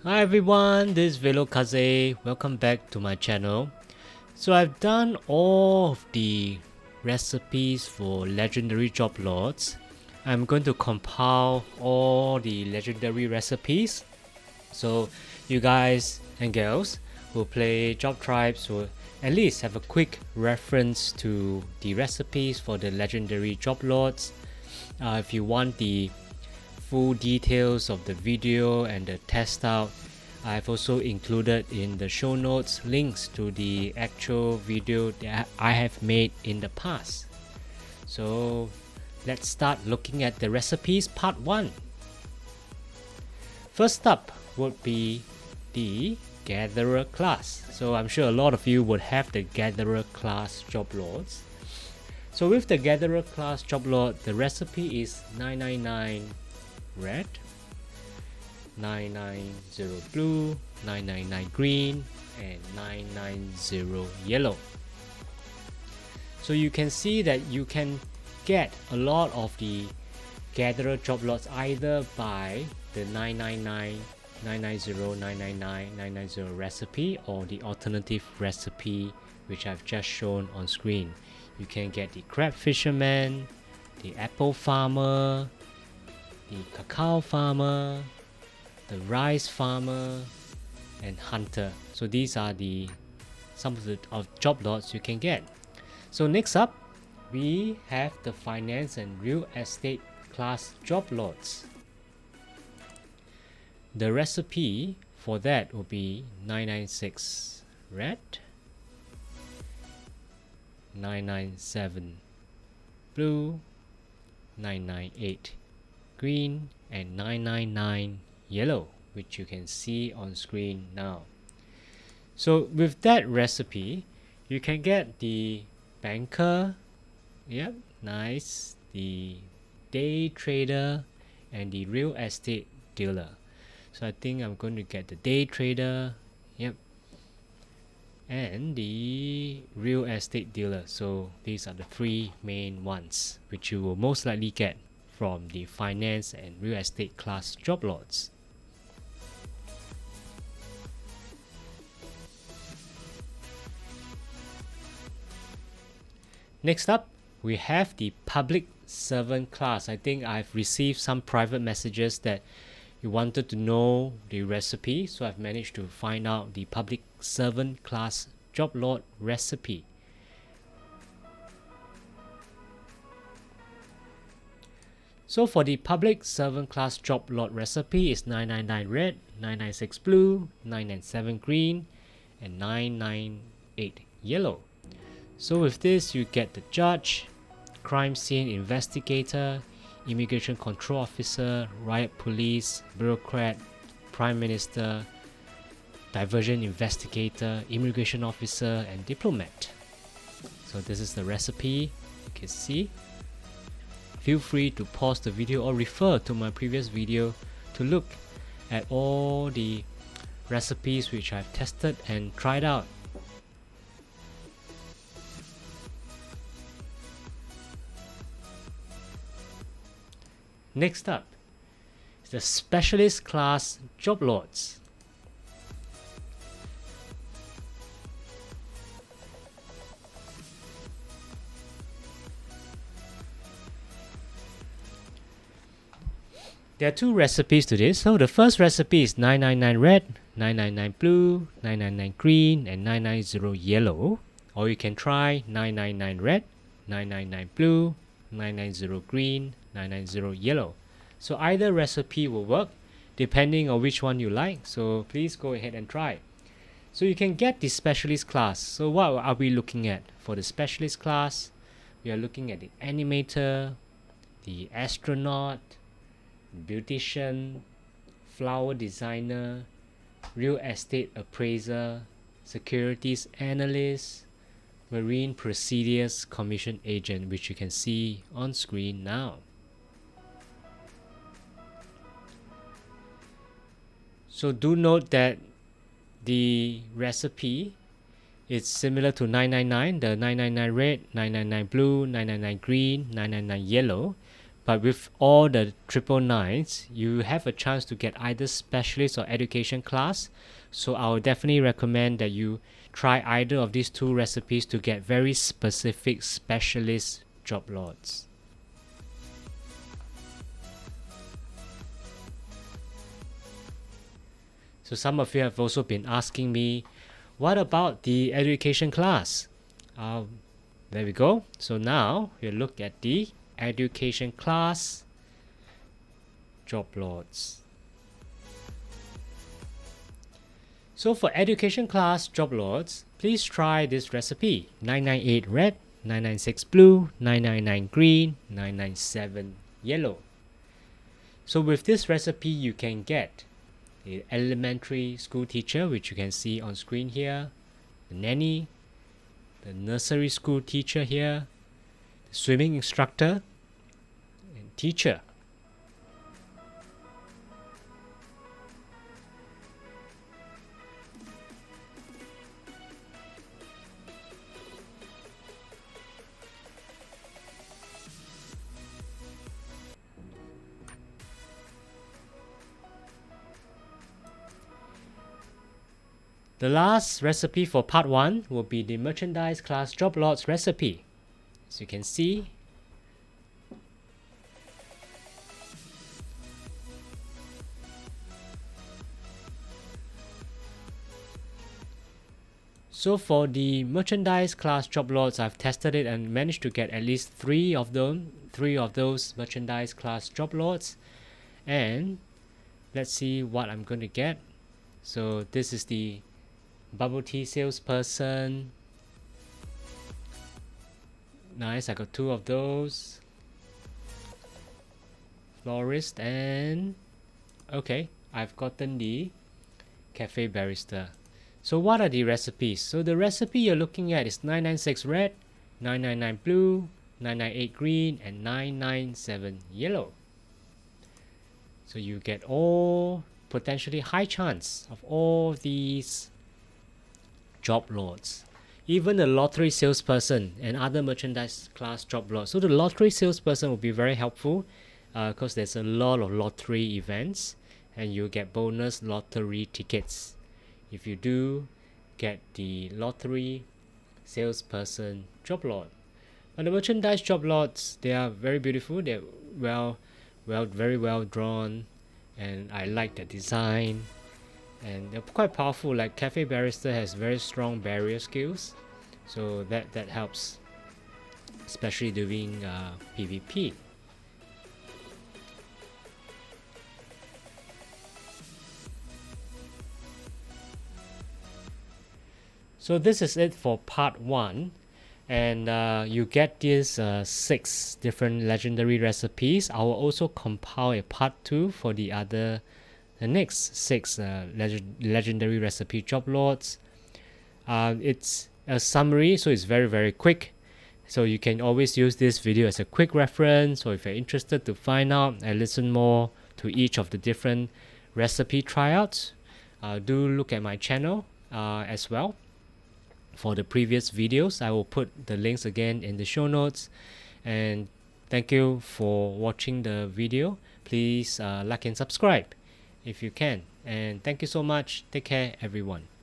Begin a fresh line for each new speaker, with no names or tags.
Hi everyone, this is Velo Kaze. Welcome back to my channel. So I've done all of the recipes for legendary job lots. I'm going to compile all the legendary recipes. So you guys and girls who play JobTribes will at least have a quick reference to the recipes for the legendary job lots. If you want the full details of the video and the test out, I've also included in the show notes links to the actual video that I have made in the past. So let's start looking at the recipes part 1. First up would be the Gatherer class. So I'm sure a lot of you would have the Gatherer class job loads. So with the Gatherer class job load, the recipe is 999 red, 990 blue, 999 green, and 990 yellow. So you can see that you can get a lot of the Gatherer job lots either by the 999, 990, 999, 990 recipe or the alternative recipe which I've just shown on screen. You can get the crab fisherman, the apple farmer, the cacao farmer, the rice farmer, and hunter. So these are some of the job lots you can get. So next up, we have the finance and real estate class job lots. The recipe for that will be 996 red, 997 blue, 998 green, and 999 yellow, which you can see on screen now. So with that recipe, you can get the banker, yep, nice, the day trader, and the real estate dealer. So I think I'm going to get the day trader, yep, and the real estate dealer. So these are the three main ones which you will most likely get from the finance and real estate class job lots. Next up, we have the public servant class. I think I've received some private messages that you wanted to know the recipe, so I've managed to find out the public servant class job lot recipe. So for the public servant class job lot recipe is 999 red, 996 blue, 997 green, and 998 yellow. So with this, you get the judge, crime scene investigator, immigration control officer, riot police, bureaucrat, prime minister, diversion investigator, immigration officer, and diplomat. So this is the recipe, you can see. Feel free to pause the video or refer to my previous video to look at all the recipes which I've tested and tried out. Next up is the specialist class job lots. There are two recipes to this. So the first recipe is 999 red, 999 blue, 999 green, and 990 yellow. Or you can try 999 red, 999 blue, 990 green, 990 yellow. So either recipe will work depending on which one you like. So please go ahead and try. So you can get the specialist class. So what are we looking at? For the specialist class, we are looking at the animator, the astronaut, beautician, flower designer, real estate appraiser, securities analyst, marine procedures commission agent, which you can see on screen now. So do note that the recipe is similar to 999, the 999 red, 999 blue, 999 green, 999 yellow, But with all the 999s, you have a chance to get either specialist or education class. So I would definitely recommend that you try either of these two recipes to get very specific specialist job lots. So some of you have also been asking me, what about the education class? There we go. So now you look at the education class job lots. So for education class job lots, please try this recipe: 998 red, 996 blue, 999 green, 997 yellow. So with this recipe, you can get the elementary school teacher, which you can see on screen here, the nanny, the nursery school teacher here, the swimming instructor, and teacher. The last recipe for part 1 will be the merchandise class job lots recipe. As you can see, so for the merchandise class job lots, I've tested it and managed to get at least 3 of those merchandise class job lots. And let's see what I'm going to get. So this is the bubble tea salesperson. Nice, I got 2 of those. Florist, and okay, I've gotten the cafe barista. So what are the recipes? So the recipe you're looking at is 996 red, 999 blue, 998 green, and 997 yellow. So you get all potentially high chance of all these job lots. Even the lottery salesperson and other merchandise class job lots. So the lottery salesperson will be very helpful because there's a lot of lottery events and you get bonus lottery tickets if you do get the lottery salesperson job lot. But the merchandise job lots, they are very beautiful. They're very well drawn, and I like the design. And they're quite powerful. Like cafe barista has very strong barrier skills, so that helps, especially during PvP. So this is it for part 1, and you get these 6 different legendary recipes. I will also compile a part 2 for the next 6 legendary recipe job lots. It's a summary, so it's very quick, so you can always use this video as a quick reference, or if you're interested to find out and listen more to each of the different recipe tryouts, do look at my channel as well for the previous videos. I will put the links again in the show notes. And thank you for watching the video. Please like and subscribe if you can, and thank you so much. Take care, everyone.